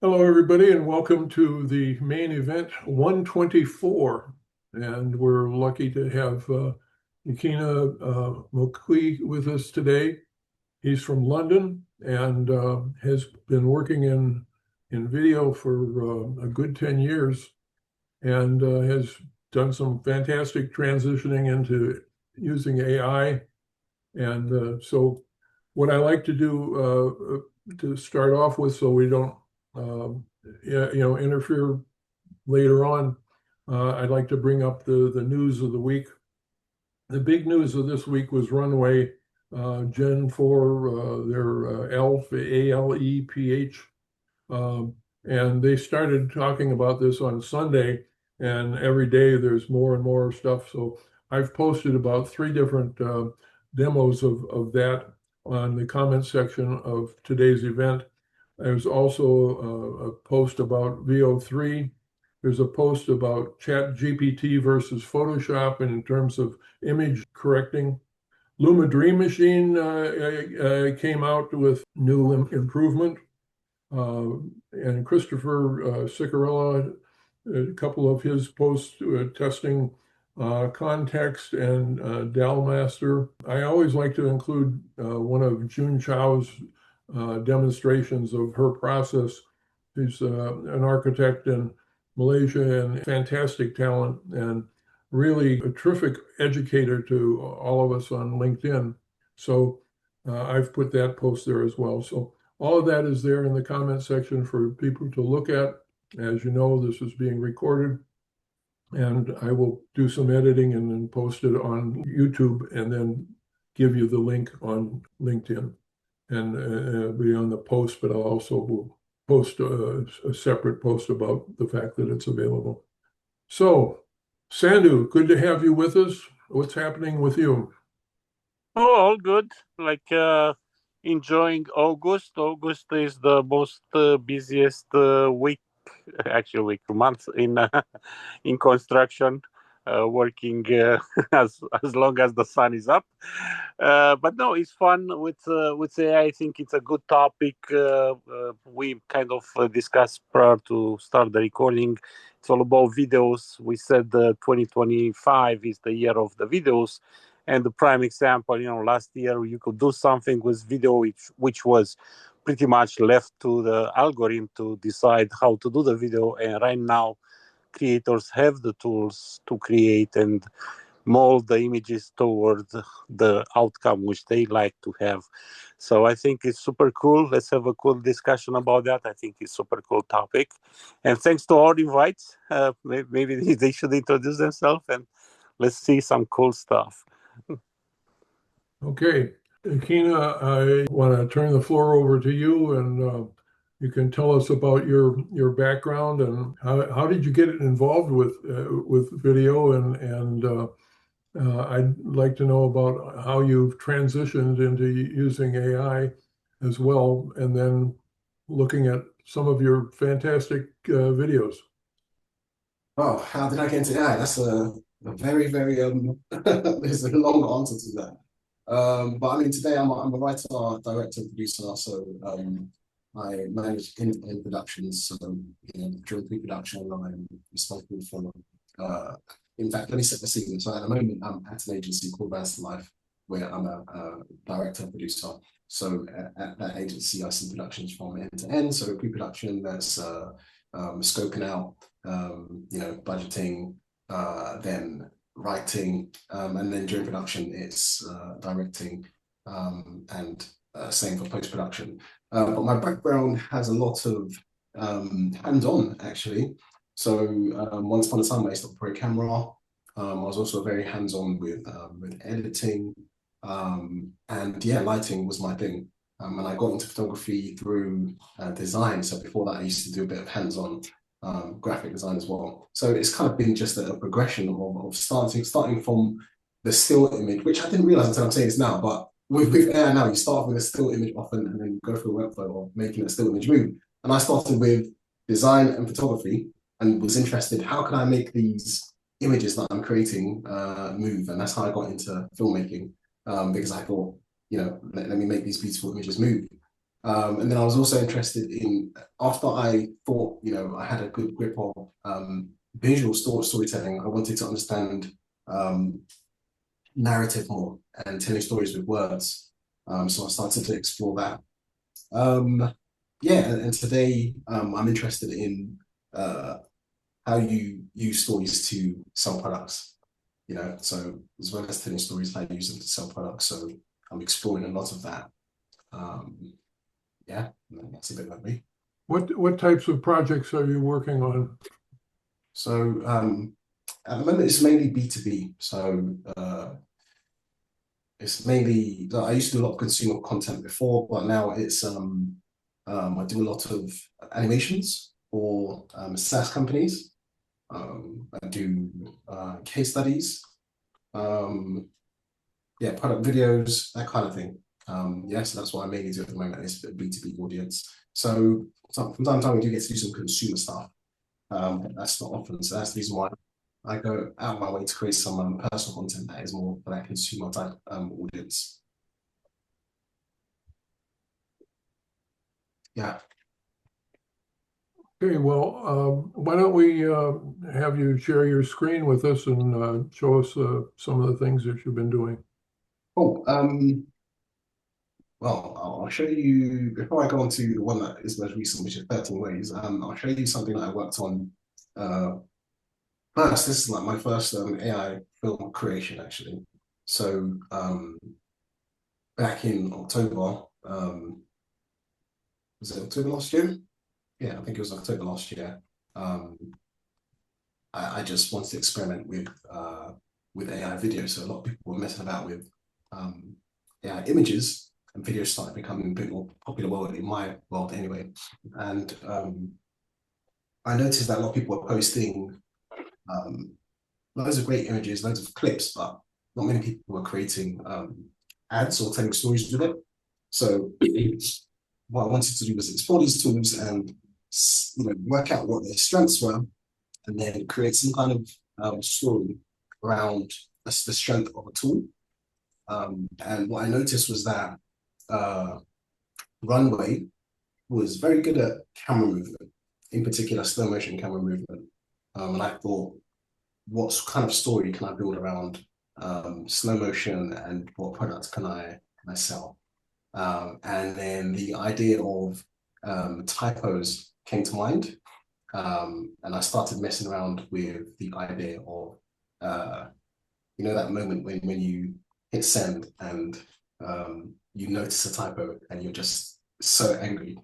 Hello, everybody, and welcome to the main event 124. And we're lucky to have Ikenna Mokwe with us today. He's from London and has been working in video for a good 10 years and has done some fantastic transitioning into using AI. And so what I like to do to start off with, so we don't interfere later on, I'd like to bring up the news of the week. The big news of this week was Runway Gen 4, their ELF, ALEPH, and they started talking about this on Sunday, and every day there's more and more stuff. So I've posted about three different demos of that on the comment section of today's event. There's also a post about VO3. There's a post about Chat GPT versus Photoshop in terms of image correcting. Luma Dream Machine came out with new improvement. And Christopher Ciccarella, a couple of his posts testing context and Dalmaster. I always like to include one of June Chao's demonstrations of her process. She's an architect in Malaysia and fantastic talent and really a terrific educator to all of us on LinkedIn. So I've put that post there as well. So all of that is there in the comment section for people to look at. As you know, this is being recorded, and I will do some editing and then post it on YouTube and then give you the link on LinkedIn. And it'll be on the post, but I'll also post a separate post about the fact that it's available. So, Sandhu, good to have you with us. What's happening with you? Oh, all good. Enjoying August. August is the most busiest week, actually week month in in construction. Working as long as the sun is up. But no, it's fun with AI. I think it's a good topic. We kind of discussed prior to start the recording. It's all about videos. We said 2025 is the year of the videos. And the prime example, last year you could do something with video which was pretty much left to the algorithm to decide how to do the video. And right now, creators have the tools to create and mold the images toward the outcome which they like to have. So I think it's super cool. Let's have a cool discussion about that. I think it's super cool topic. And thanks to all invites. Maybe they should introduce themselves and let's see some cool stuff. Okay, Akina, I want to turn the floor over to you, and you can tell us about your background and how did you get involved with video, and I'd like to know about how you've transitioned into using AI as well, and then looking at some of your fantastic videos. Oh, how did I get into AI? That's a very, very there's a long answer to that. But I mean, today I'm a writer, director, producer. So I manage in productions. So during pre-production, I'm responsible for. In fact, let me set the scene. So at the moment, I'm at an agency called Vans Life, where I'm a director and producer. So at that agency, I see productions from end to end. So pre-production, that's scoping out, budgeting, then writing, and then during production, it's directing, and same for post-production. But my background has a lot of hands-on, actually. So once upon a time, I used to operate camera. I was also very hands-on with editing, and yeah, lighting was my thing. And I got into photography through design. So before that, I used to do a bit of hands-on graphic design as well. So it's kind of been just a progression of starting from the still image, which I didn't realize until I'm saying this now, but with AI now, you start with a still image often and then you go through a workflow of making a still image move. And I started with design and photography and was interested, how can I make these images that I'm creating move? And that's how I got into filmmaking, because I thought, let me make these beautiful images move. And then I was also interested in, after I thought, I had a good grip of visual storytelling, I wanted to understand narrative more and telling stories with words. So I started to explore that. Yeah, and today I'm interested in how you use stories to sell products, so as well as telling stories, how you use them to sell products. So I'm exploring a lot of that. Yeah, that's a bit about me. What types of projects are you working on? So at the moment, it's mainly B2B. So it's mainly, I used to do a lot of consumer content before, but now it's I do a lot of animations for SaaS companies. I do case studies, yeah, product videos, that kind of thing. Yeah, so that's what I mainly do at the moment, is a B2B audience. So from time to time, we do get to do some consumer stuff. That's not often, so that's the reason why I go out of my way to create some personal content that is more for that consumer type audience. Yeah. Okay, well, why don't we have you share your screen with us and show us some of the things that you've been doing. Oh, well, I'll show you, before I go on to the one that is most recent, which is 13 Ways, I'll show you something that I worked on first. This is like my first AI film creation, actually. So back in October, was it October last year? Yeah, I think it was October last year. I just wanted to experiment with AI video. So a lot of people were messing about with AI images, and videos started becoming a bit more popular, well, in my world anyway. And I noticed that a lot of people were posting loads of great images, loads of clips, but not many people were creating ads or telling stories with it. So what I wanted to do was explore these tools and work out what their strengths were, and then create some kind of story around the strength of a tool. And what I noticed was that Runway was very good at camera movement, in particular slow motion camera movement. And I thought, what kind of story can I build around slow motion, and what products can I sell? And then the idea of typos came to mind. And I started messing around with the idea of, that moment when you hit send and you notice a typo and you're just so angry.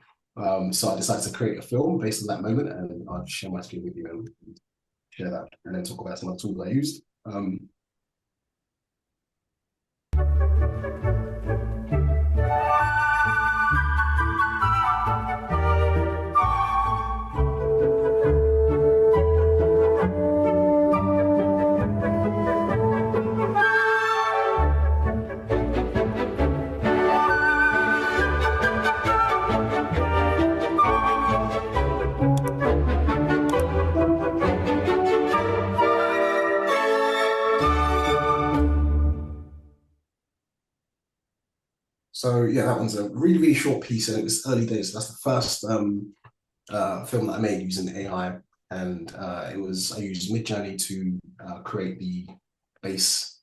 So I decided to create a film based on that moment, and I'll share my screen with you and share that, and then talk about some of the tools I used. So yeah, that one's a really, really short piece, and it was early days. So that's the first film that I made using AI, and I used Midjourney to create the base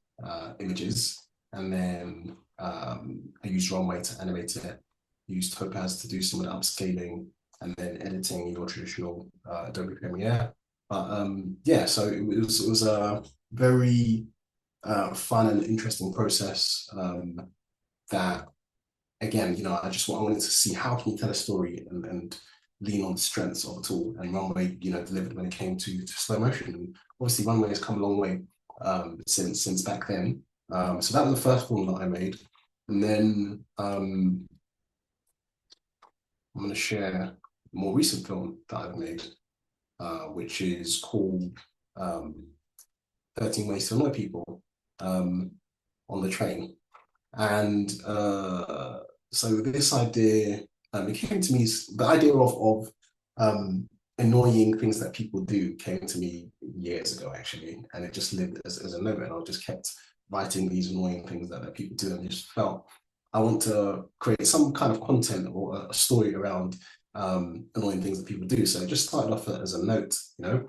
images, and then I used Runway to animate it, used Topaz to do some of the upscaling, and then editing in your traditional Adobe Premiere. But yeah, so it was a very fun and interesting process that, again, I wanted to see how can you tell a story and lean on the strengths of a tool, and Runway, delivered when it came to slow motion. And obviously Runway has come a long way since back then. So that was the first film that I made. And then I'm going to share a more recent film that I've made, which is called 13 Ways to Annoy People on the Train. And so this idea, it came to me, the idea of annoying things that people do came to me years ago, actually, and it just lived as a note, and I just kept writing these annoying things that people do, and just felt I want to create some kind of content or a story around annoying things that people do. So it just started off as a note, you know,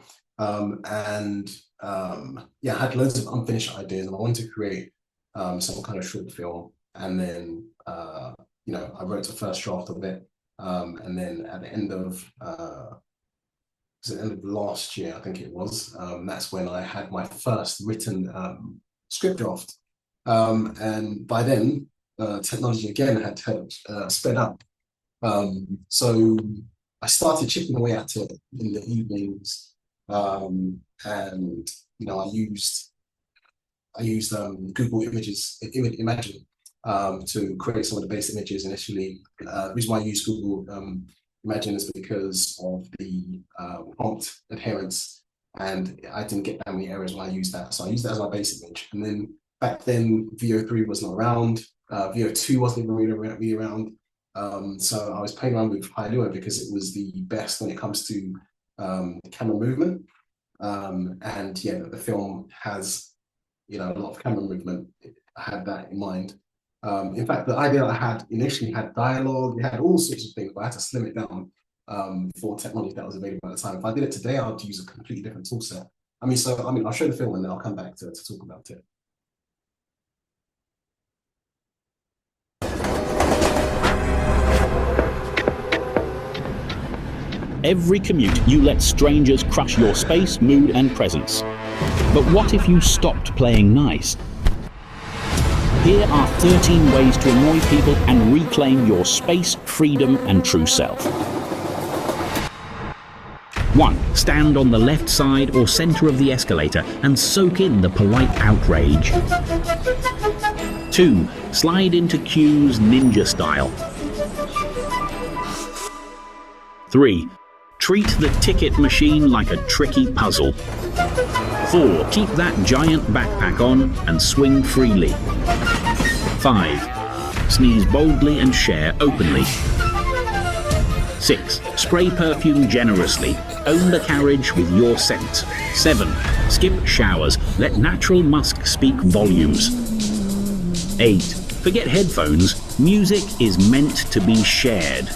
yeah, I had loads of unfinished ideas, and I wanted to create some kind of short film. And then you know, I wrote the first draft of it, and then at the end of last year, I think it was, that's when I had my first written script draft. And by then, technology again had sped up. So I started chipping away at it in the evenings, and you know, I used Google Imagine to create some of the base images initially. The reason why I use Google Imagine is because of the prompt adherence, and I didn't get that many errors when I used that. So I used that as my base image. And then back then, VO3 wasn't around. VO2 wasn't even really around. So I was playing around with Hailuo because it was the best when it comes to camera movement. And yeah, the film has, you know, a lot of camera movement. I had that in mind. In fact, the idea I had initially had dialogue, it had all sorts of things, but I had to slim it down for technology that was available at the time. If I did it today, I'd use a completely different tool set. I mean, I'll show the film and then I'll come back to talk about it. Every commute, you let strangers crush your space, mood, and presence. But what if you stopped playing nice? Here are 13 ways to annoy people and reclaim your space, freedom, and true self. 1. Stand on the left side or center of the escalator and soak in the polite outrage. 2. Slide into queues ninja style. 3. Treat the ticket machine like a tricky puzzle. 4. Keep that giant backpack on and swing freely. 5. Sneeze boldly and share openly. 6. Spray perfume generously. Own the carriage with your scent. 7. Skip showers. Let natural musk speak volumes. 8. Forget headphones. Music is meant to be shared.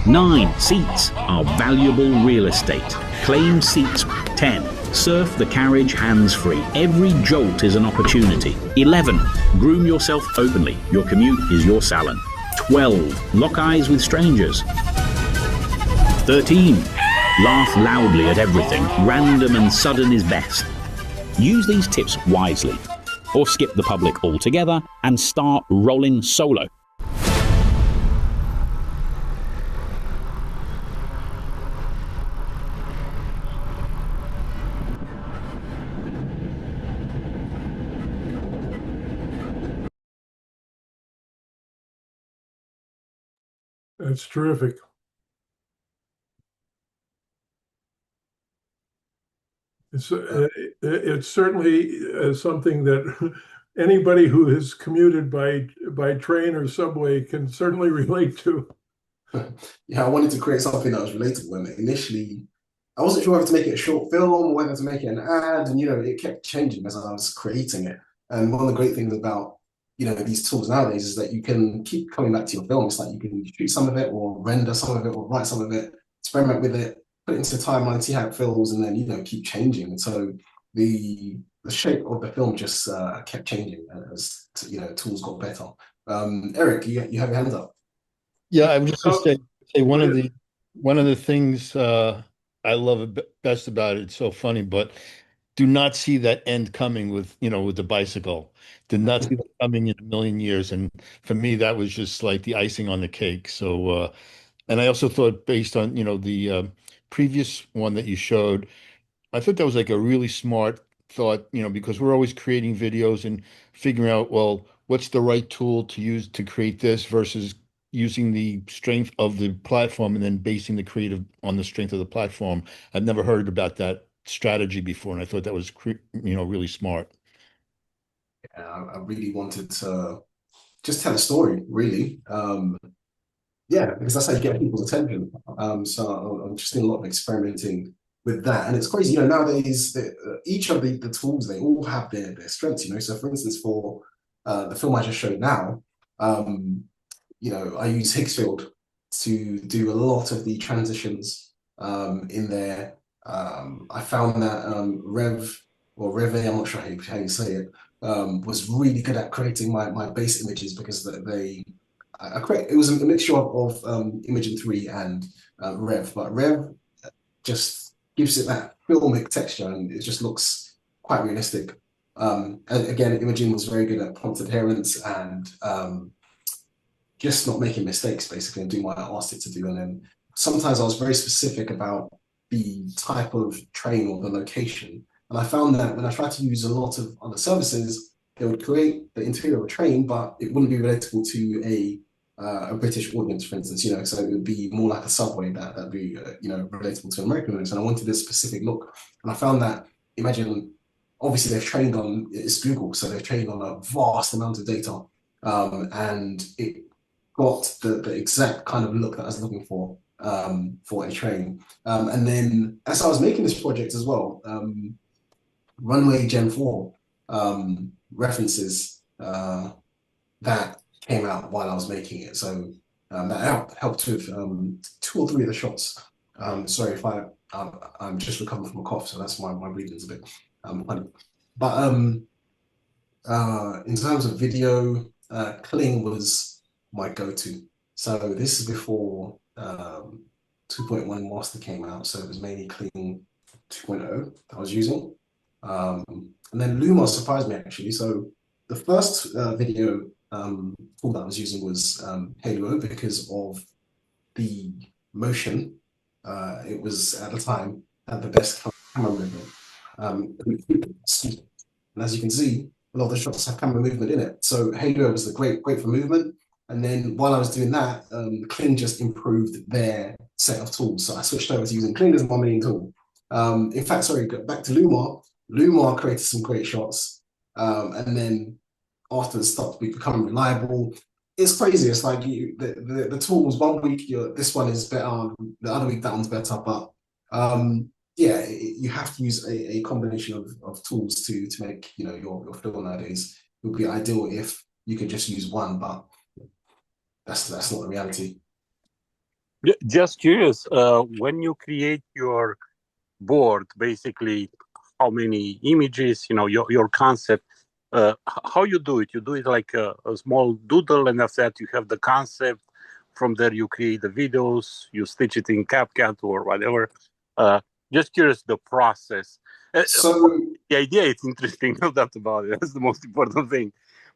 9. Seats are valuable real estate. Claim seats. 10. Surf the carriage hands-free. Every jolt is an opportunity. 11. Groom yourself openly. Your commute is your salon. 12. Lock eyes with strangers. 13. Laugh loudly at everything. Random and sudden is best. Use these tips wisely, or skip the public altogether and start rolling solo. That's terrific. It's certainly something that anybody who has commuted by train or subway can certainly relate to. Yeah, I wanted to create something that was relatable. And initially, I wasn't sure whether to make it a short film or whether to make it an ad. And, you know, it kept changing as I was creating it. And one of the great things about, you know, these tools nowadays is that you can keep coming back to your film. It's like you can shoot some of it or render some of it or write some of it, experiment with it, put it into the timeline, see how it feels, and then, you know, keep changing. And so the shape of the film just kept changing as, you know, tools got better. Eric, you have your hands up. Yeah, I'm just gonna say one of the things I love best about it. It's so funny, but do not see that end coming with, you know, with the bicycle. Did not see that coming in a million years. And for me, that was just like the icing on the cake. So, and I also thought, based on, you know, the previous one that you showed, I thought that was like a really smart thought, you know, because we're always creating videos and figuring out, well, what's the right tool to use to create this versus using the strength of the platform and then basing the creative on the strength of the platform. I've never heard about that strategy before, and I thought that was, you know, really smart. Yeah, I really wanted to just tell a story, really. Yeah, because that's how you get people's attention. So I'm just doing a lot of experimenting with that. And it's crazy, you know, nowadays, each of the tools, they all have their strengths, you know. So for instance, for the film I just showed now, you know, I use Higgsfield to do a lot of the transitions in there. I found that Reve, I'm not sure how you say it, was really good at creating my base images, because it was a mixture of Imagen 3 and Rev, but Rev just gives it that filmic texture, and it just looks quite realistic. And again, Imagen was very good at prompt adherence and just not making mistakes, basically, and doing what I asked it to do. And then sometimes I was very specific about the type of train or the location. And I found that when I tried to use a lot of other services, they would create the interior of a train, but it wouldn't be relatable to a British audience, for instance, you know, so it would be more like a subway that'd be, you know, relatable to an American audience. And I wanted a specific look. And I found that, imagine, obviously they've trained on, it's Google, so they've trained on a vast amount of data. And it got the exact kind of look that I was looking for a train. And then as I was making this project as well, Runway Gen 4 references that came out while I was making it. So that helped with 2 or 3 of the shots. Sorry if I'm just recovering from a cough, so that's why my breathing's a bit funny. But in terms of video, Kling was my go-to. So this is before 2.1 Master came out, so it was mainly Kling 2.0 I was using. And then Luma surprised me, actually. So the first video tool that I was using was Halo, because of the motion. It was, at the time, had the best camera movement. And as you can see, a lot of the shots have camera movement in it. So Halo was great for movement. And then while I was doing that, Kling just improved their set of tools. So I switched over to using Kling as my main tool. In fact, sorry, back to Luma. Luma created some great shots. And then after it stopped becoming reliable, it's crazy. It's like the tools, one week this one is better, the other week that one's better. But yeah, you have to use a combination of tools to make, you know, your film nowadays. It would be ideal if you could just use one, but that's not the reality. Just curious, when you create your board, basically, how many images, you know, your concept, how you do it? You do it like a small doodle, and after that you have the concept. From there you create the videos, you stitch it in CapCut or whatever. Just curious the process. So the idea is interesting, no doubt about it. That's the most important thing.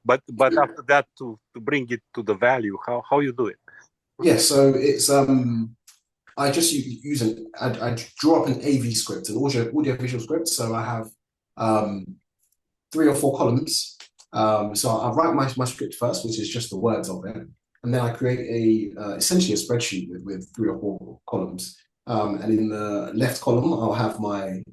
But after that, to bring it to the value, how you do it? Yeah, so it's I just I draw up an AV script, an audio visual script. So I have 3 or 4 columns. So I write my script first, which is just the words of it, and then I create essentially a spreadsheet with 3 or 4 columns. And in the left column, I'll have my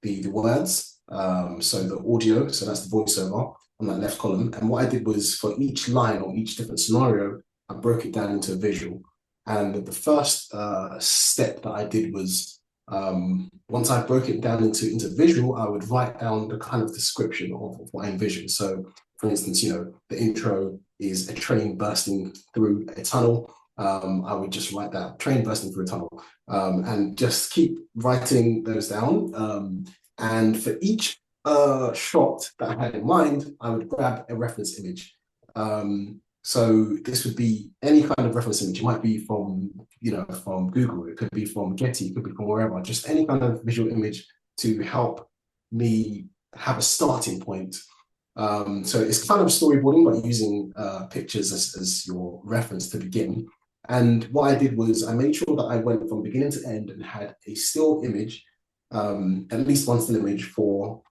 the words. So the audio, so that's the voiceover on that left column. And what I did was, for each line or each different scenario, I broke it down into a visual. And the first step that I did was, once I broke it down into visual, I would write down the kind of description of what I envision. So, for instance, you know, the intro is a train bursting through a tunnel. I would just write that, train bursting through a tunnel, and just keep writing those down. And for each shot that I had in mind, I would grab a reference image. So this would be any kind of reference image. It might be from, you know, from Google. It could be from Getty. It could be from wherever. Just any kind of visual image to help me have a starting point. So it's kind of storyboarding, but using pictures as your reference to begin. And what I did was I made sure that I went from beginning to end and had a still image, at least one still image for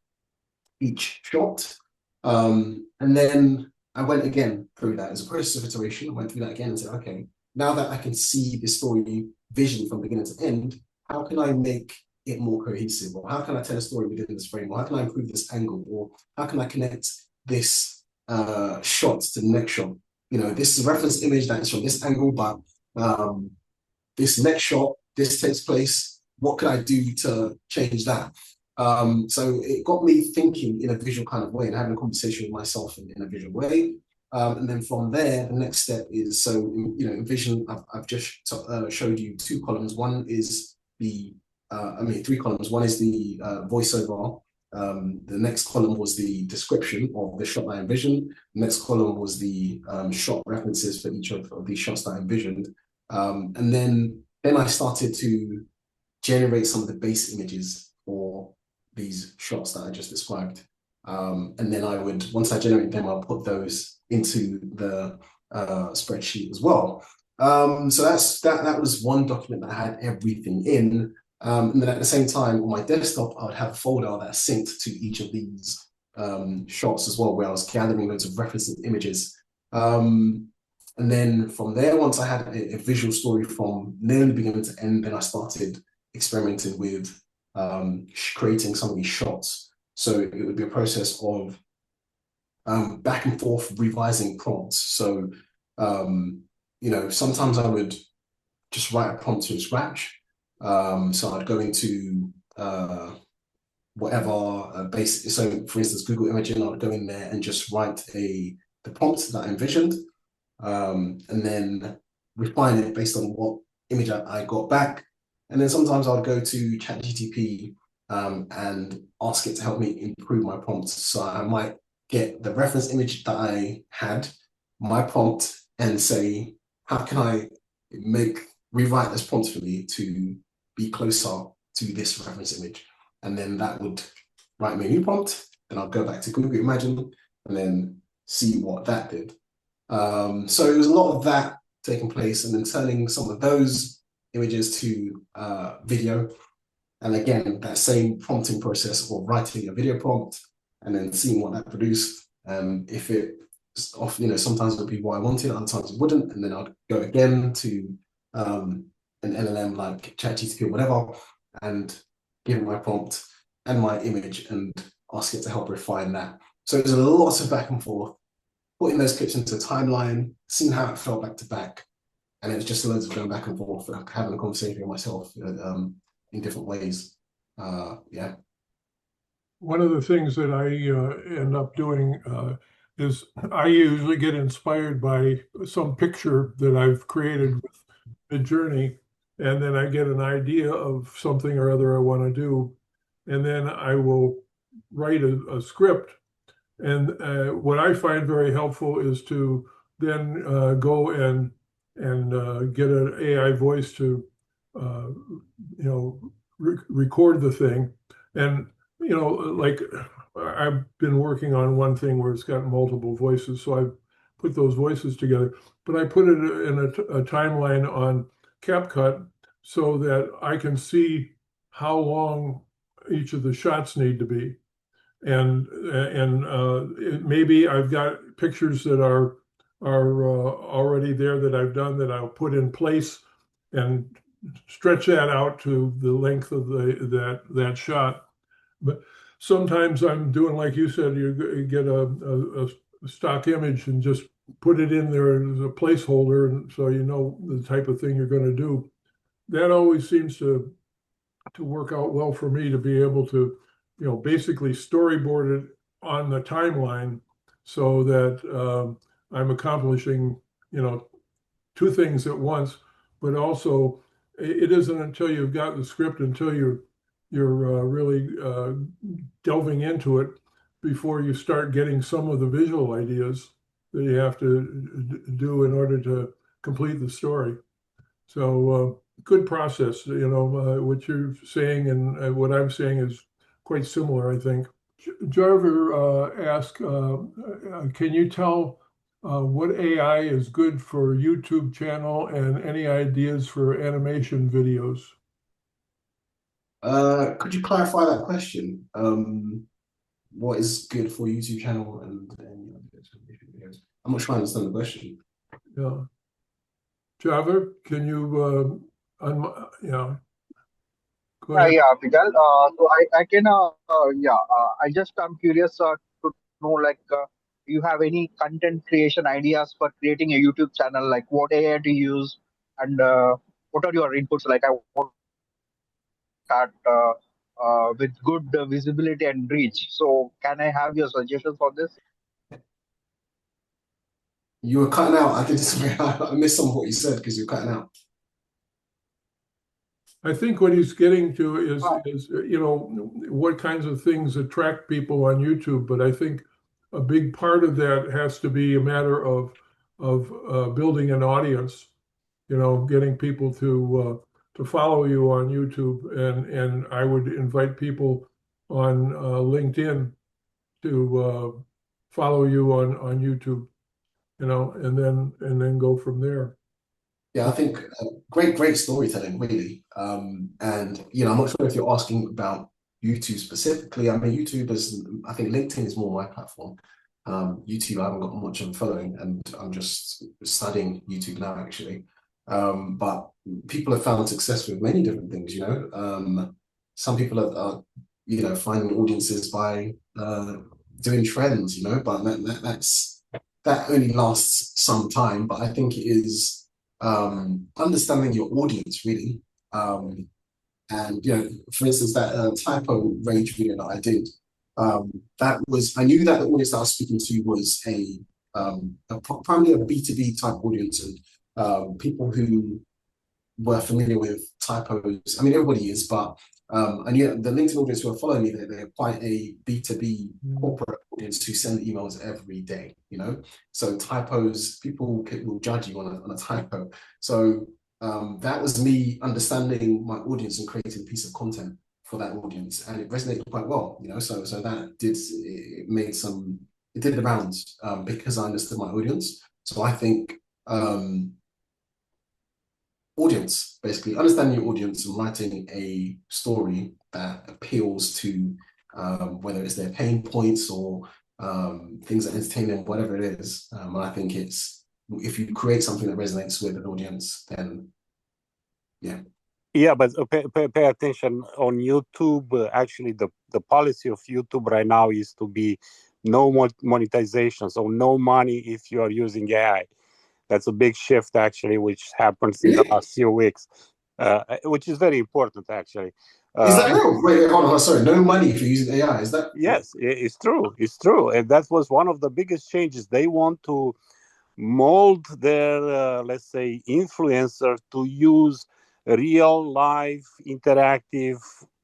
each shot. And then I went again through that as a process of iteration. I went through that again and said, okay, now that I can see the story visually from beginning to end, how can I make it more cohesive? Or how can I tell a story within this frame? Or how can I improve this angle? Or how can I connect this shot to the next shot? You know, this is a reference image that is from this angle, but this next shot, this takes place what could I do to change that? So it got me thinking in a visual kind of way and having a conversation with myself in a visual way. And then from there, the next step is, so, in Vision, I've just showed you 2 columns. One is the, 3 columns. One is the voiceover. The next column was the description of the shot that I envisioned. The next column was the shot references for each of these shots that I envisioned. And then I started to generate some of the base images for these shots that I just described. And then once I generate them, I'll put those into the spreadsheet as well. So that was one document that had everything in. And then at the same time, on my desktop, I would have a folder that synced to each of these shots as well, where I was gathering loads of referencing images. And then from there, once I had a visual story from nearly beginning to end, then I started experimenting with creating some of these shots. So it would be a process of back and forth revising prompts. So, sometimes I would just write a prompt from scratch. So I'd go into whatever base. So for instance, Google Imaging, I'd go in there and just write the prompt that I envisioned, and then refine it based on what image I got back. And then sometimes I'd go to ChatGPT and ask it to help me improve my prompts. So I might get the reference image that I had, my prompt, and say, how can I rewrite this prompt for me to be closer to this reference image? And then that would write me a new prompt. Then I'll go back to Google Imagine and then see what that did. So it was a lot of that taking place, and then turning some of those images to video. And again, that same prompting process of writing a video prompt and then seeing what that produced. If it sometimes it would be what I wanted, other times it wouldn't. And then I'd go again to an LLM like ChatGPT or whatever, and give it my prompt and my image and ask it to help refine that. So there's a lot of back and forth, putting those clips into a timeline, seeing how it felt back to back. And it was just loads of going back and forth, having a conversation with myself in different ways. Yeah. One of the things that I end up doing is I usually get inspired by some picture that I've created with Midjourney, and then I get an idea of something or other I want to do, and then I will write a script. And what I find very helpful is to then go and get an AI voice to record the thing. And like I've been working on one thing where it's got multiple voices, so I put those voices together. But I put it in a timeline on CapCut so that I can see how long each of the shots need to be. And maybe I've got pictures that are already there that I've done that I'll put in place and stretch that out to the length of that shot. But sometimes I'm doing like you said, you get a stock image and just put it in there as a placeholder, and so you know the type of thing you're going to do. That always seems to work out well for me, to be able to basically storyboard it on the timeline so that I'm accomplishing two things at once. But also, it isn't until you've got the script, until you're really delving into it, before you start getting some of the visual ideas that you have to do in order to complete the story. So good process. What you're saying and what I'm saying is quite similar, I think. Jarver asked, can you tell what AI is good for YouTube channel and any ideas for animation videos? Could you clarify that question? What is good for YouTube channel and videos? I'm not sure I understand the question. Yeah. Jarver, can you, go ahead. Yeah, Vidal. So I can, I'm curious to know, do you have any content creation ideas for creating a YouTube channel? Like what AI to use, and what are your inputs? Like I want start with good visibility and reach. So can I have your suggestions for this? You were cutting out. I missed some of what you said because you were cutting out. I think what he's getting to Oh. is what kinds of things attract people on YouTube. But I think a big part of that has to be a matter of building an audience. Getting people to follow you on YouTube, and I would invite people on LinkedIn to follow you on YouTube. And then go from there. Yeah, I think great storytelling, really. And I'm not sure if you're asking about YouTube specifically. I mean, I think LinkedIn is more my platform. YouTube, I haven't got much of a following, and I'm just studying YouTube now, actually. But people have found success with many different things. Some people are finding audiences by doing trends. But that only lasts some time. But I think it is understanding your audience, really. And for instance, that typo range video that I did, I knew that the audience that I was speaking to was primarily a B2B type audience, and people who were familiar with typos. I mean, everybody is, but and the LinkedIn audience who are following me, they're quite a B2B corporate audience who send emails every day, So typos, people will judge you on a typo. So that was me understanding my audience and creating a piece of content for that audience, and it resonated quite well, So that it did the rounds because I understood my audience. So I think audience, basically understanding your audience and writing a story that appeals to whether it's their pain points or things that entertain them, whatever it is. And I think if you create something that resonates with an audience, then yeah. Yeah, but pay attention on YouTube. Actually, the policy of YouTube right now is to be no monetization, so no money if you are using AI. That's a big shift, actually, which happens in the last few weeks, which is very important, actually. Is that real? Wait, hold on. Sorry, no money if you're using AI. Is that? Yes, it's true. It's true. And that was one of the biggest changes. They want to mold their, let's say, influencer to use real life interactive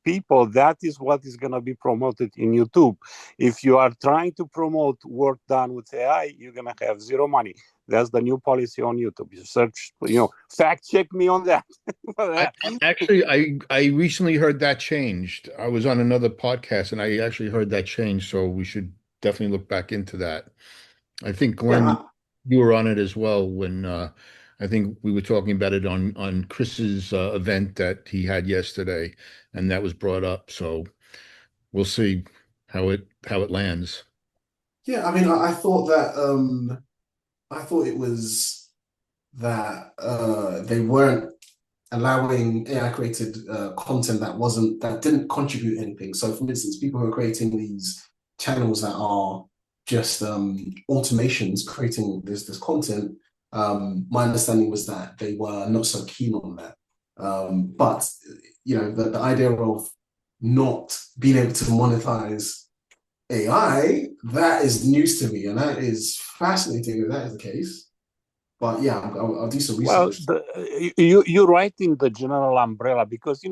people. That is what is going to be promoted in YouTube. If you are trying to promote work done with AI, you're going to have zero money. That's the new policy on YouTube. You search, fact check me on that. I recently heard that changed. I was on another podcast and I actually heard that change. So we should definitely look back into that. I think Glenn, you were on it as well when I think we were talking about it on Chris's event that he had yesterday, and that was brought up. So we'll see how it lands. Yeah, I mean, I thought that I thought it was that they weren't allowing AI created content that didn't contribute anything. So, for instance, people who are creating these channels that are just automations creating this content. My understanding was that they were not so keen on that. But the idea of not being able to monetize AI, that is news to me, and that is fascinating if that is the case. But yeah, I'll do some research. Well, you're right in the general umbrella because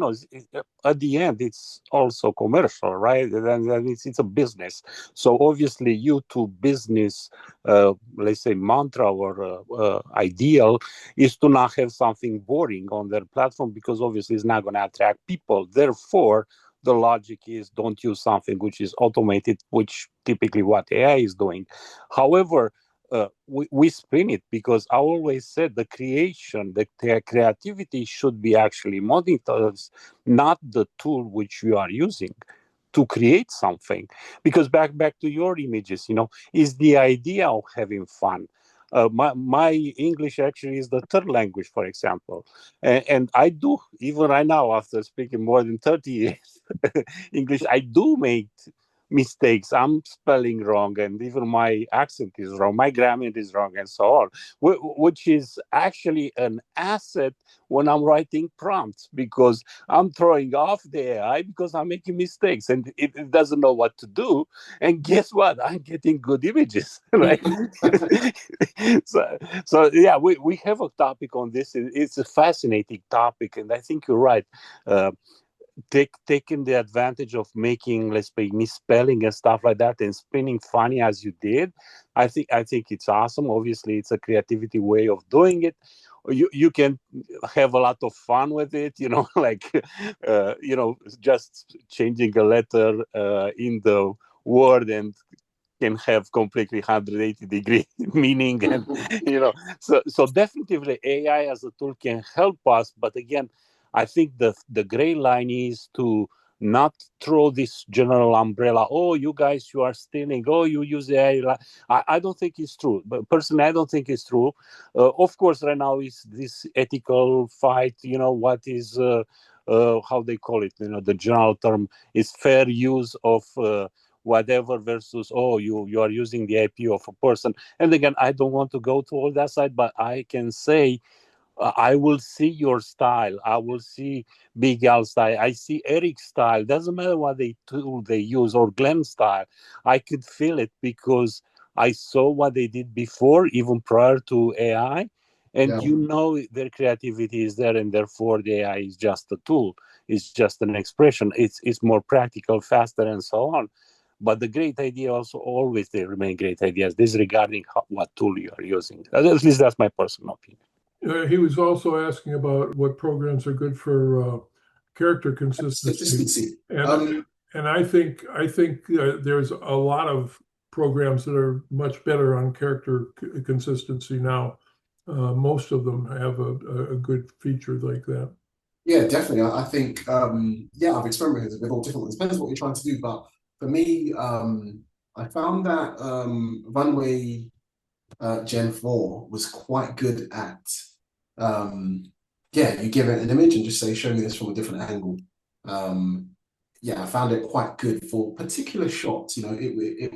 at the end it's also commercial, right? And it's a business. So obviously, YouTube business, let's say mantra or ideal is to not have something boring on their platform because obviously it's not going to attract people. Therefore, the logic is don't use something which is automated, which typically what AI is doing. However, we spin it because I always said the creativity should be actually monetized, not the tool which you are using to create something. Because back to your images, is the idea of having fun. My English actually is the third language, for example. And I do, even right now, after speaking more than 30 years English, I do make mistakes. I'm spelling wrong, and even my accent is wrong, my grammar is wrong, and so on, which is actually an asset when I'm writing prompts, because I'm throwing off the AI because I'm making mistakes and it doesn't know what to do. And guess what? I'm getting good images, right? so yeah, we have a topic on this. It's a fascinating topic, and I think you're right. Uh, taking the advantage of making, let's say, misspelling and stuff like that and spinning funny as you did, I think it's awesome. Obviously, it's a creativity way of doing it. You can have a lot of fun with it, like just changing a letter in the word, and can have completely 180-degree meaning. And so definitely AI as a tool can help us, but again, I think the gray line is to not throw this general umbrella. Oh, you guys, you are stealing. Oh, you use AI. I don't think it's true. But personally, I don't think it's true. Of course, right now is this ethical fight. What is how they call it? The general term is fair use of whatever versus, oh, you are using the IP of a person. And again, I don't want to go to all that side, but I can say I will see your style. I will see Big Al style. I see Eric's style. Doesn't matter what tool they use, or Glenn's style. I could feel it because I saw what they did before, even prior to AI. And their creativity is there, and therefore the AI is just a tool. It's just an expression. It's more practical, faster, and so on. But the great idea also always they remain great ideas, disregarding what tool you are using. At least that's my personal opinion. He was also asking about what programs are good for character consistency. And I think there's a lot of programs that are much better on character consistency now. Most of them have a good feature like that. Yeah, definitely. I think, I've experimented with all different ones. Depends what you're trying to do. But for me, I found that Runway Gen 4 was quite good at, you give it an image and just say, show me this from a different angle. I found it quite good for particular shots. It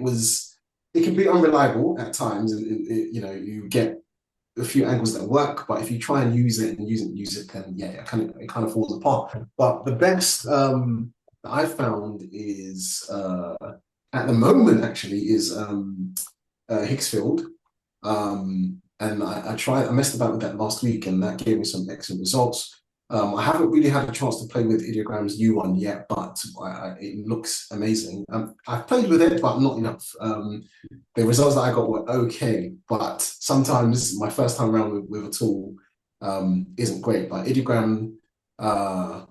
can be unreliable at times, and you get a few angles that work, but if you try and use it, then it kind of falls apart. But the best that I've found is at the moment actually is Hicksfield. And I messed about with that last week, and that gave me some excellent results. I haven't really had a chance to play with Ideogram's new one yet, but it looks amazing. I've played with it, but not enough. The results that I got were okay, but sometimes my first time around with a tool isn't great. But Ideogram, I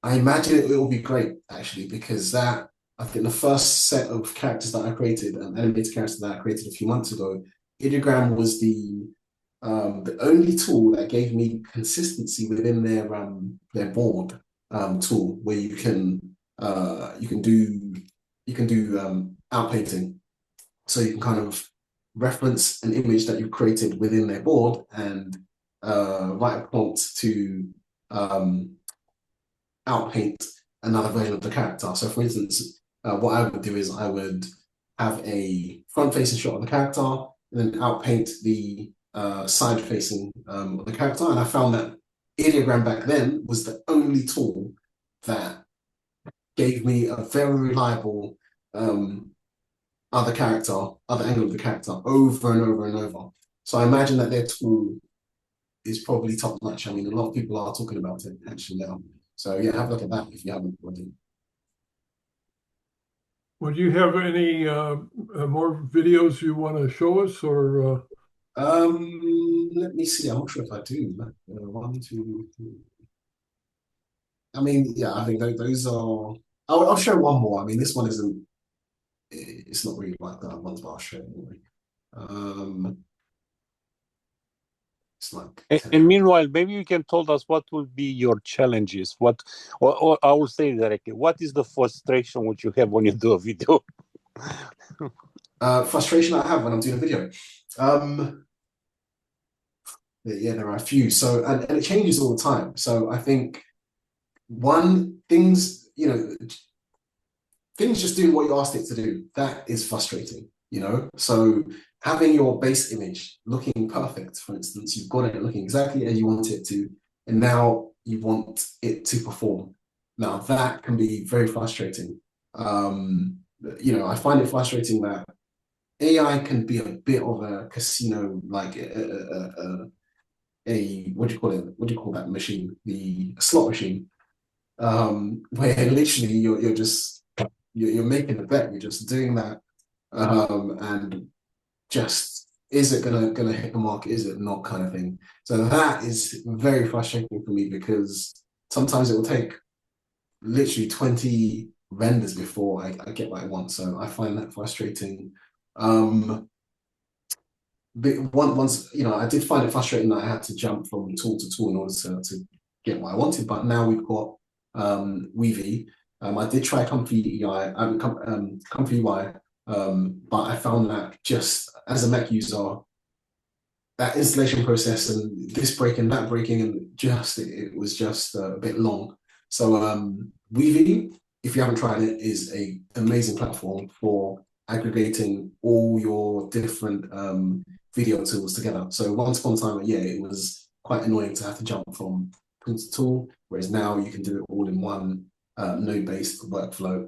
imagine it will be great, actually, because I think the first set of characters that I created, animated characters that I created a few months ago, Ideogram was the only tool that gave me consistency within their board tool, where you can do outpainting. So you can kind of reference an image that you've created within their board and write a prompt to outpaint another version of the character. So for instance, what I would do is I would have a front-facing shot of the character and then outpaint the side-facing of the character. And I found that Ideogram back then was the only tool that gave me a very reliable other angle of the character over and over and over. So I imagine that their tool is probably top notch. I mean, a lot of people are talking about it actually now. So yeah, have a look at that if you haven't already. Would you have any more videos you want to show us, or? Let me see. I'm not sure if I do. 1, 2, 3. I mean, yeah, I think those are. I'll show one more. I mean, this one isn't. It's not really like that one, but I'll show it anyway. It's like. And meanwhile, maybe you can tell us what will be your challenges. Or I will say directly, what is the frustration which you have when you do a video? Frustration I have when I'm doing a video. There are a few. So and it changes all the time. So I think things things just doing what you asked it to do. That is frustrating, you know? So having your base image looking perfect, for instance, you've got it looking exactly as you want it to, and now you want it to perform. Now that can be very frustrating. You know, I find it frustrating that AI can be a bit of a casino, like what do you call it? What do you call that machine? The slot machine, where literally you're making a bet. You're just doing that, and just is it gonna hit the mark? Is it not? Kind of thing. So that is very frustrating for me because sometimes it will take literally 20 renders before I get what I want. So I find that frustrating. But once, you know, I did find it frustrating that I had to jump from tool to tool in order to get what I wanted. But now we've got Weavy. I did try Comfy UI, Comfy UI, but I found that just as a Mac user, that installation process and this breaking, that breaking, and just it was just a bit long. So Weavy, if you haven't tried it, is an amazing platform for aggregating all your different video tools together. So once upon a time, yeah, it was quite annoying to have to jump from tool to tool, whereas now you can do it all in one node-based workflow.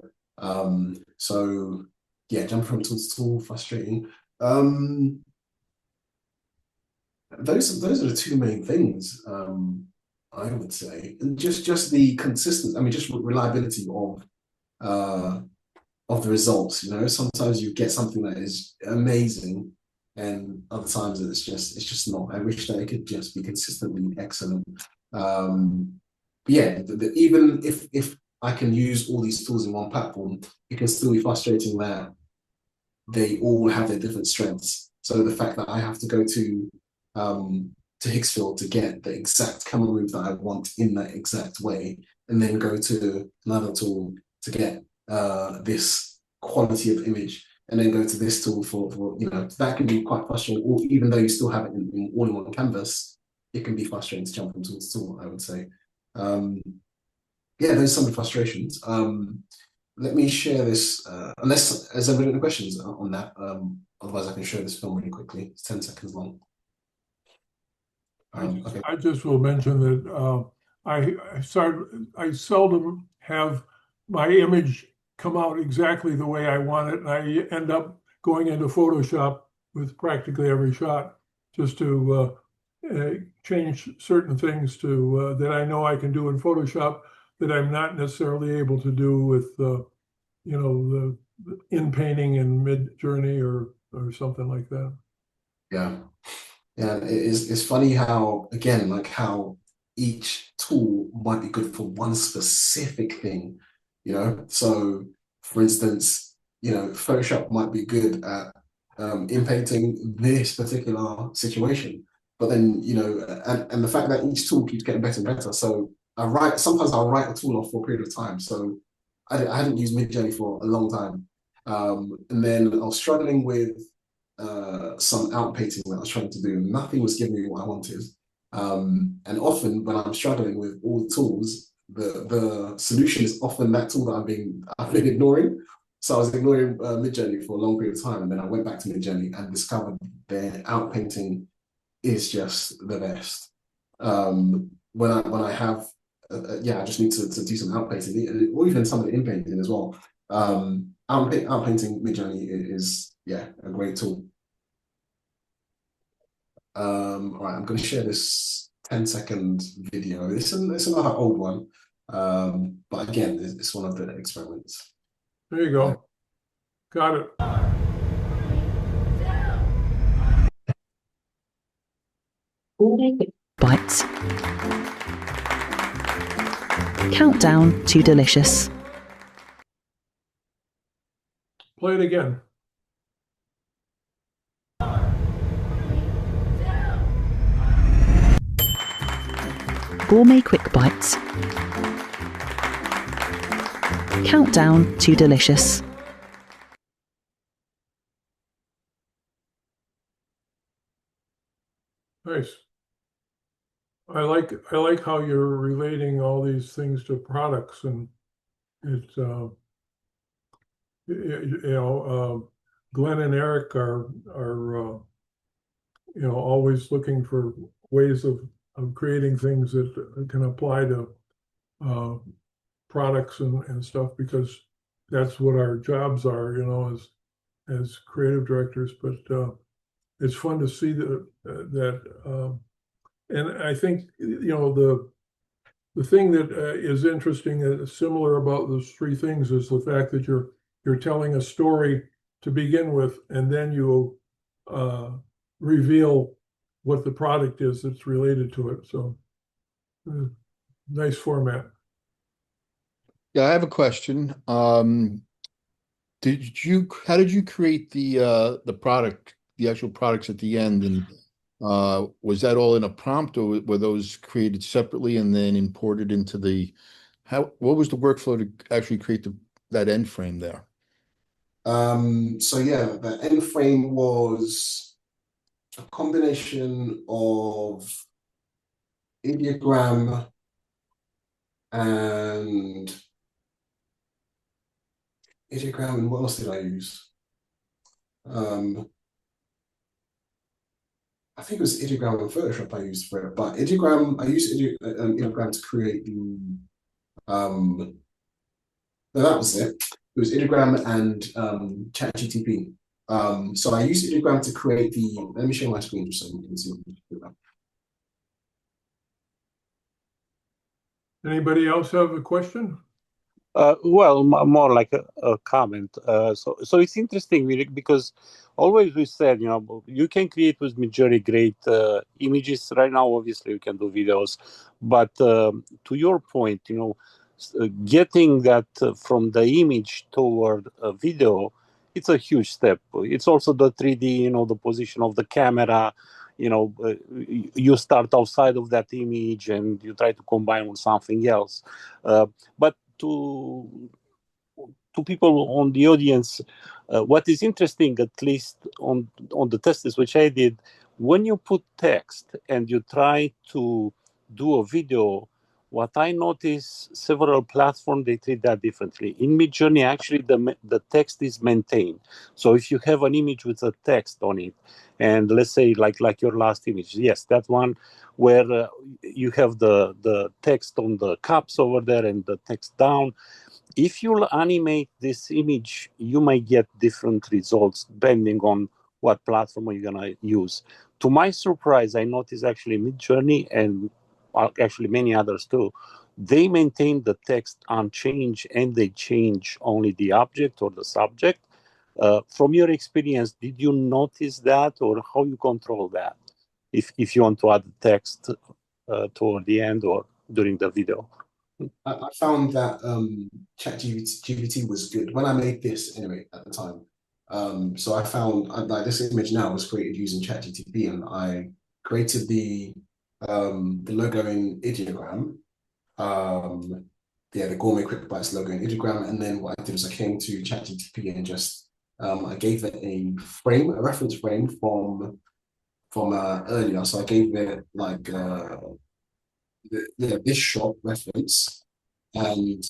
So yeah, jumping from tool to tool, frustrating. Those are the two main things, I would say, and just the consistency. I mean, just reliability of the results. You know, sometimes you get something that is amazing, and other times it's just not. I wish that it could just be consistently excellent. Yeah, even if I can use all these tools in one platform, it can still be frustrating that they all have their different strengths. So the fact that I have to go to Hicksfield to get the exact camera move that I want in that exact way, and then go to another tool to get this quality of image, and then go to this tool for you know, that can be quite frustrating. Or even though you still have it in all in one canvas, it can be frustrating to jump from tool to tool, I would say. Yeah, there's some frustrations. Let me share this, unless has everyone any questions on that? Otherwise I can show this film really quickly. It's 10 seconds long. Okay. I just will mention that I seldom have my image come out exactly the way I want it, and I end up going into Photoshop with practically every shot just to change certain things to that I know I can do in Photoshop that I'm not necessarily able to do with you know, the in painting in Mid-Journey or something like that. Yeah. Yeah, it's funny how, again, like how each tool might be good for one specific thing, you know? So, for instance, you know, Photoshop might be good at inpainting this particular situation, but then, you know, and the fact that each tool keeps getting better and better. So sometimes I'll write a tool off for a period of time. So I hadn't used Midjourney for a long time. And then I was struggling with some outpainting that I was trying to do. Nothing was giving me what I wanted. And often when I'm struggling with all the tools, the solution is often that tool that I've been ignoring. So I was ignoring Midjourney for a long period of time, and then I went back to Midjourney and discovered their outpainting is just the best. When I have, yeah, I just need to do some outpainting, or even some of the inpainting as well. Outpainting Midjourney is, yeah, a great tool. All right, I'm going to share this 10-second video. It's another old one, but again, it's one of the experiments. There you go. Got it. Bites. Countdown to delicious. Play it again. Gourmet quick bites. Countdown to delicious. Nice. I like how you're relating all these things to products, and it's Glenn and Eric are always looking for ways of creating things that can apply to products and stuff, because that's what our jobs are, as creative directors. But it's fun to see that. And I think, the thing that is interesting and similar about those three things is the fact that you're telling a story to begin with, and then you reveal what the product is that's related to it. So nice format. Yeah, I have a question. How did you create the product, the actual products at the end? And was that all in a prompt, or were those created separately and then imported into what was the workflow to actually create that end frame there? So yeah, the end frame was a combination of ideogram and what else did I use? I think it was ideogram and Photoshop I used for it, but I used ideogram to create the no, that was it. It was ideogram and ChatGTP. So I used ideogram to create let me share my screen just so you can see what I'm talking about. Anybody else have a question? Well, more like a comment. So it's interesting because always we said, you can create with Midjourney great images. Right now, obviously, you can do videos, but to your point, getting that from the image toward a video, it's a huge step. It's also the 3D, the position of the camera. You start outside of that image and you try to combine with something else. But to people on the audience, what is interesting, at least on the tests which I did, when you put text and you try to do a video, what I notice, several platforms, they treat that differently. In Midjourney, actually, the text is maintained. So if you have an image with a text on it, and let's say like your last image, yes, that one where you have the text on the cups over there and the text down. If you animate this image, you might get different results depending on what platform you're going to use. To my surprise, I noticed actually Midjourney and actually many others too, they maintain the text unchanged and they change only the object or the subject. From your experience, did you notice that, or how you control that? If you want to add text toward the end or during the video? I found that ChatGPT was good when I made this anyway at the time. So I found like this image now was created using ChatGPT, and I created the logo in ideogram. The Gourmet Quick Bites logo in ideogram, and then what I did was I came to ChatGPT and just I gave it a reference frame from earlier. So I gave it like this shot reference, and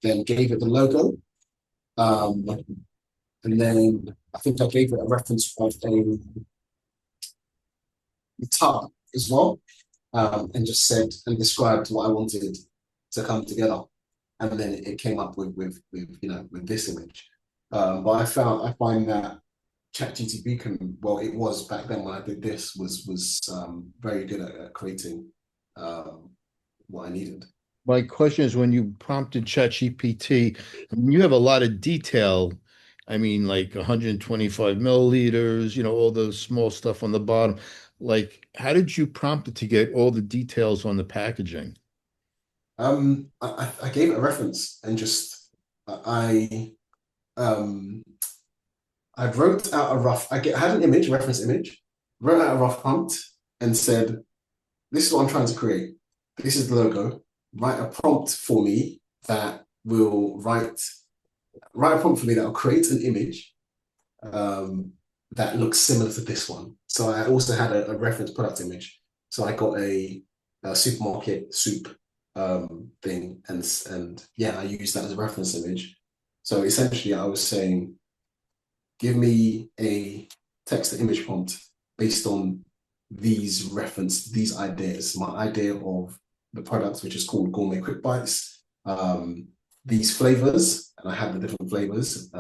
then gave it the logo. And then I think I gave it a reference of a guitar as well, and just said and described what I wanted to come together, and then it came up with this image. But I find that ChatGPT it was back then when I did this was very good at creating what I needed. My question is, when you prompted ChatGPT, you have a lot of detail. I mean, like 125 milliliters, all those small stuff on the bottom. Like, how did you prompt it to get all the details on the packaging? I gave it a reference and just I wrote out a rough. I had an image, reference image, wrote out a rough prompt and said, "This is what I'm trying to create. This is the logo. Write a prompt for me that will write a prompt for me that will create an image that looks similar to this one." So I also had a reference product image. So I got a supermarket soup thing, and yeah, I used that as a reference image. So essentially, I was saying, give me a text to image prompt based on these ideas. My idea of the product, which is called Gourmet Quick Bites, these flavors, and I had the different flavors,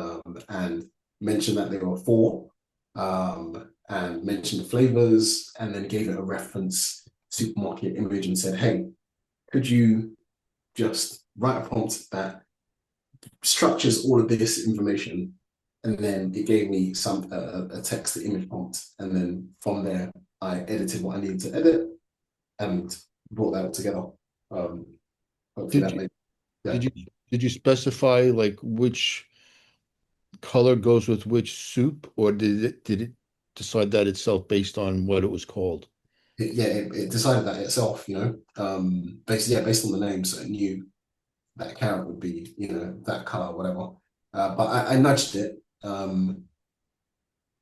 and mentioned that there were 4, and mentioned the flavors, and then gave it a reference supermarket image and said, hey, could you just write a prompt that structures all of this information? And then it gave me a text to image prompt, and then from there I edited what I needed to edit and brought that all together. Hopefully that made, yeah. Did you specify like which color goes with which soup, or did it decide that itself based on what it was called? It decided that itself, based on the name, so it knew that carrot would be, that color, whatever. But I nudged it. I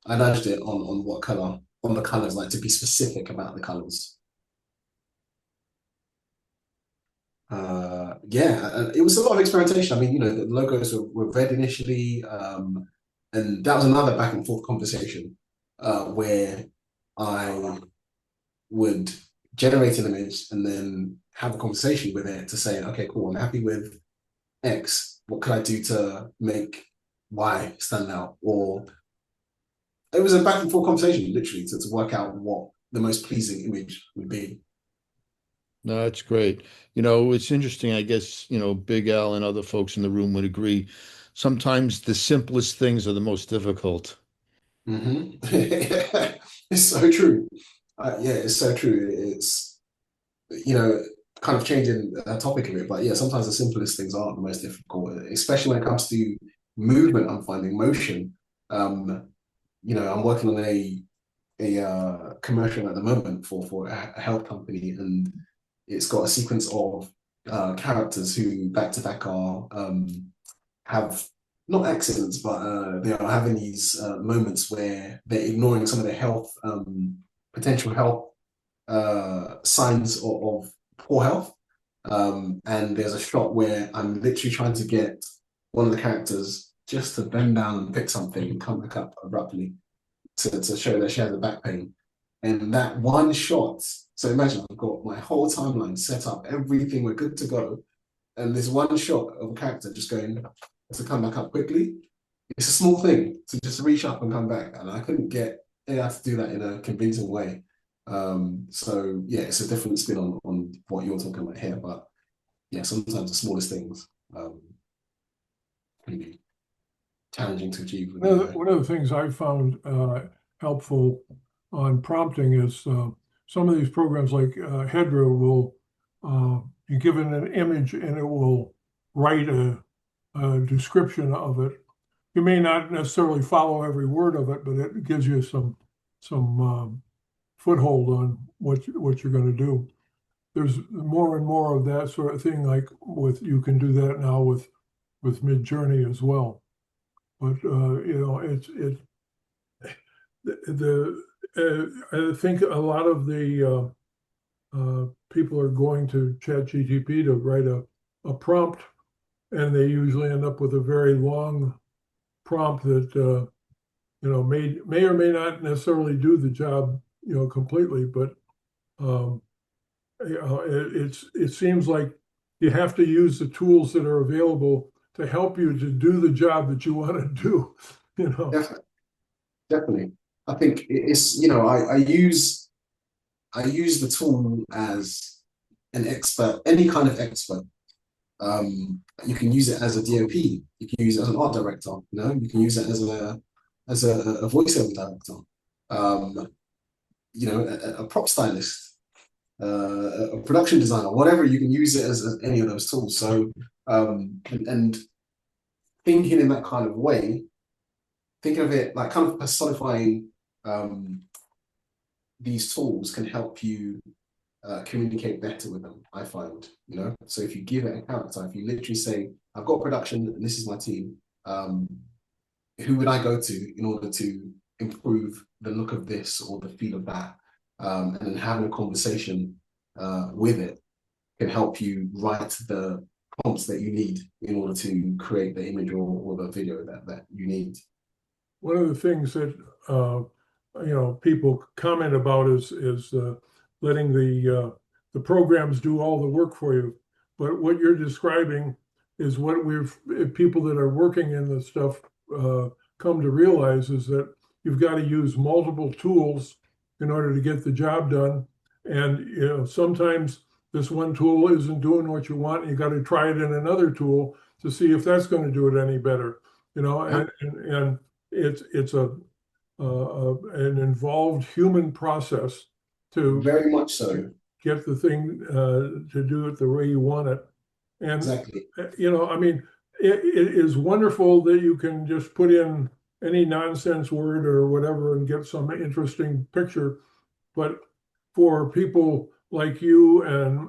nudged it on what color, on the colors, like to be specific about the colors. It was a lot of experimentation. I mean, the logos were red initially, and that was another back and forth conversation where I would generate an image and then have a conversation with it to say, okay, cool, I'm happy with X. What could I do to make Y stand out? Or it was a back and forth conversation, literally, to work out what the most pleasing image would be. No, that's great. It's interesting. I guess, Big Al and other folks in the room would agree. Sometimes the simplest things are the most difficult. Mm-hmm. It's so true. It's so true. It's, kind of changing the topic a bit, but yeah, sometimes the simplest things aren't the most difficult, especially when it comes to movement. I'm finding motion. I'm working on a commercial at the moment for a health company, and it's got a sequence of characters who back to back are have not accidents, but they are having these moments where they're ignoring some of their health potential health signs of poor health. And there's a shot where I'm literally trying to get one of the characters just to bend down and pick something and come back up abruptly to show that she has a back pain. And that one shot, so imagine I've got my whole timeline set up, everything, we're good to go. And this one shot of a character just going to come back up quickly. It's a small thing to just reach up and come back. And I couldn't get AI to do that in a convincing way. So yeah, it's a different spin on what you're talking about here. But yeah, sometimes the smallest things can be challenging to achieve. One of the things I found helpful on prompting is some of these programs like Hedra will, you give it an image and it will write a description of it. You may not necessarily follow every word of it, but it gives you some foothold on what you're going to do. There's more and more of that sort of thing, like you can do that now with Midjourney as well. But I think a lot of the people are going to ChatGPT to write a prompt, and they usually end up with a very long prompt that may or may not necessarily do the job completely, but it seems like you have to use the tools that are available to help you to do the job that you want to do. Definitely. I think it's I use the tool as an expert, any kind of expert. You can use it as a DOP. You can use it as an art director. You can use it as a voiceover director. A prop stylist, a production designer, whatever. You can use it as any of those tools. So and thinking in that kind of way, thinking of it like kind of personifying these tools can help you communicate better with them, I find, So if you give it a character, if you literally say, I've got production and this is my team, who would I go to in order to improve the look of this or the feel of that? And then having a conversation with it can help you write the prompts that you need in order to create the image or the video that you need. One of the things that people comment about is letting the programs do all the work for you. But what you're describing is what people that are working in this stuff come to realize is that you've got to use multiple tools in order to get the job done. And sometimes this one tool isn't doing what you want. And you got to try it in another tool to see if that's going to do it any better. And it's an involved human process to very much so get the thing to do it the way you want it. And exactly. It is wonderful that you can just put in any nonsense word or whatever and get some interesting picture. But for people like you and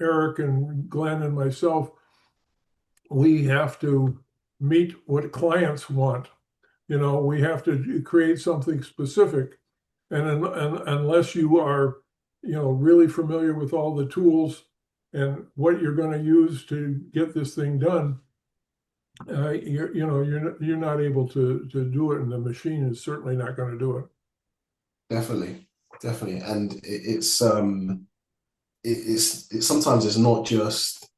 Eric and Glenn and myself, we have to meet what clients want. We have to create something specific. And unless you are, really familiar with all the tools and what you're going to use to get this thing done, you're not able to do it, and the machine is certainly not going to do it. Definitely, and it's sometimes it's not just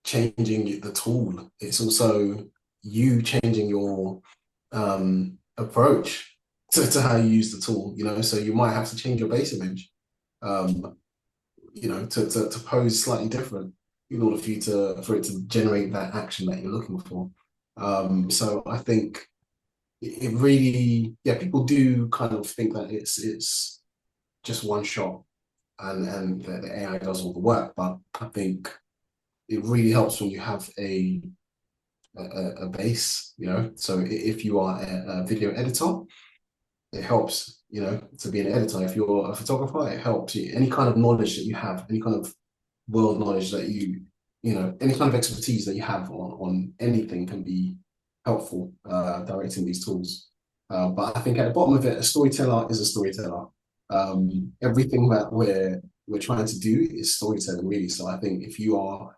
changing the tool; it's also you changing your approach to how you use the tool. So you might have to change your base image, to pose slightly different in order for it to generate that action that you're looking for. So I think it really, people do kind of think that it's just one shot and the AI does all the work, but I think it really helps when you have a base, So if you are a video editor, it helps, to be an editor. If you're a photographer, it helps. Any kind of knowledge that you have, any kind of world knowledge that any kind of expertise that you have on anything can be helpful directing these tools. But I think at the bottom of it, a storyteller is a storyteller. Everything that we're trying to do is storytelling, really. So I think if you are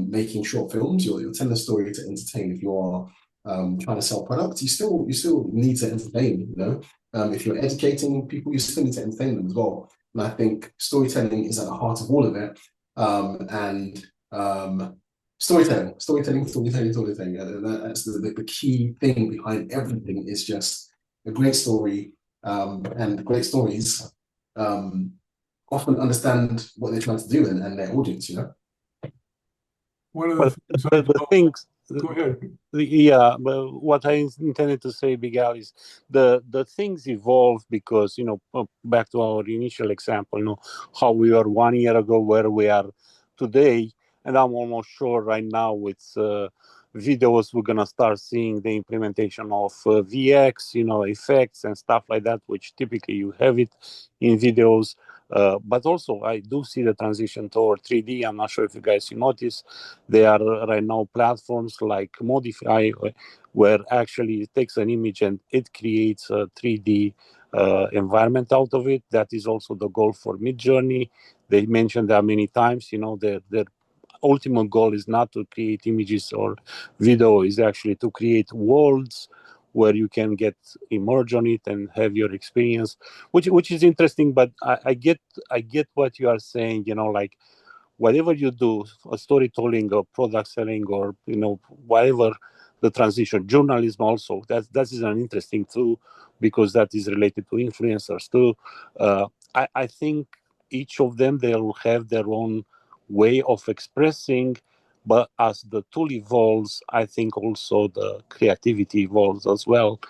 making short films, you're telling a story to entertain. If you are trying to sell products, you still need to entertain. If you're educating people, you still need to entertain them as well. And I think storytelling is at the heart of all of it. Storytelling. That's the key thing behind everything. Is just a great story, and great stories often understand what they're trying to do and their audience. One of the things. Go ahead. Yeah, but what I intended to say, Miguel, is the things evolve because, back to our initial example, how we were 1 year ago, where we are today. And I'm almost sure right now with videos, we're going to start seeing the implementation of VX, effects and stuff like that, which typically you have it in videos. But also, I do see the transition toward 3D. I'm not sure if you guys notice. There are right now platforms like Modify, where actually it takes an image and it creates a 3D environment out of it. That is also the goal for Midjourney. They mentioned that many times. Their ultimate goal is not to create images or video, is actually to create worlds where you can get immersed on it and have your experience, which is interesting. But I get what you are saying. Like whatever you do, storytelling or product selling or whatever the transition, journalism also. That is an interesting too, because that is related to influencers too. I think each of them, they will have their own way of expressing. But as the tool evolves, I think also the creativity evolves as well.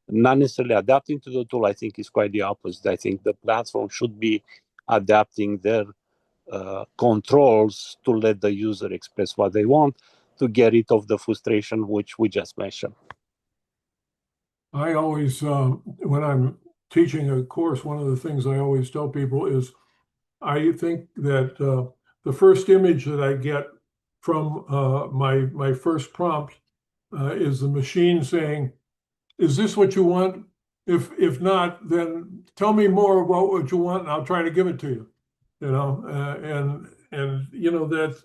Not necessarily adapting to the tool, I think is quite the opposite. I think the platform should be adapting their controls to let the user express what they want, to get rid of the frustration which we just mentioned. I always, when I'm teaching a course, one of the things I always tell people is I think that the first image that I get from my first prompt is the machine saying, "Is this what you want? If not, then tell me more about what you want, and I'll try to give it to you." And that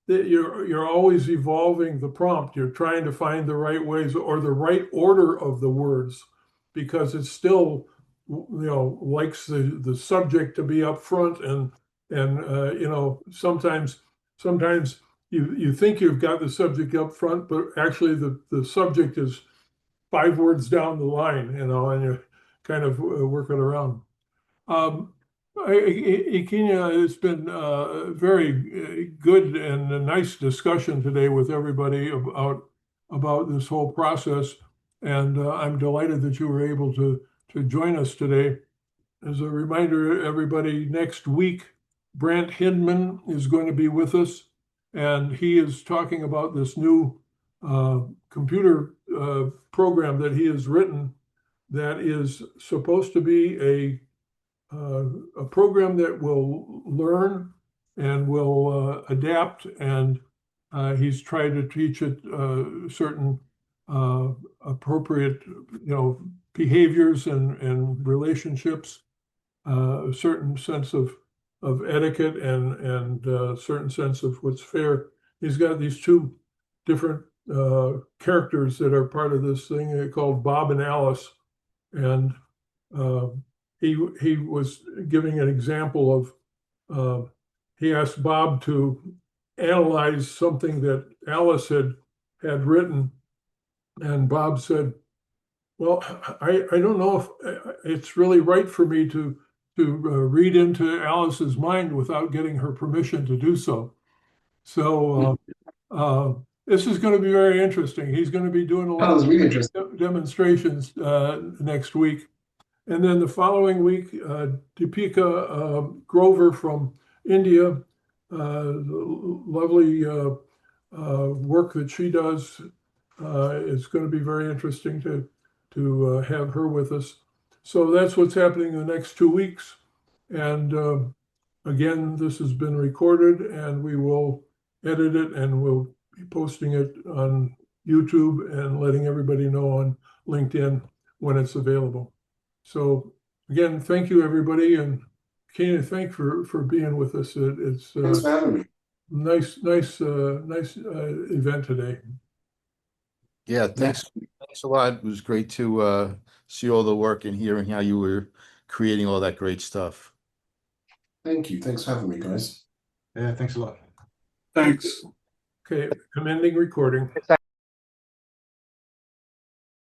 that you're always evolving the prompt. You're trying to find the right ways or the right order of the words, because it's still, likes the subject to be up front, and sometimes you think you've got the subject up front, but actually the subject is 5 words down the line, and you're kind of working around. Ikenna, it's been a very good and a nice discussion today with everybody about this whole process, and I'm delighted that you were able to join us today. As a reminder, everybody, next week, Brant Hindman is going to be with us, and he is talking about this new computer program that he has written that is supposed to be a program that will learn and will adapt, and he's tried to teach it certain appropriate, behaviors and relationships, a certain sense of etiquette and a certain sense of what's fair. He's got these 2 different characters that are part of this thing called Bob and Alice, and he was giving an example of he asked Bob to analyze something that Alice had written, and Bob said, well, I don't know if it's really right for me to read into Alice's mind without getting her permission to do so. So this is going to be very interesting. He's going to be doing a lot of really interesting demonstrations next week. And then the following week, Deepika Grover from India, lovely work that she does. It's going to be very interesting to have her with us. So that's what's happening in the next 2 weeks. And again, this has been recorded, and we will edit it, and we'll be posting it on YouTube and letting everybody know on LinkedIn when it's available. So again, thank you, everybody, and Ikenna, thank you for being with us. It's Thanks for having me. nice event today. Yeah, thanks a lot. It was great to see all the work and hearing how you were creating all that great stuff. Thank you. Thanks for having me, guys. Yeah, thanks a lot. Thanks. Okay, commending recording.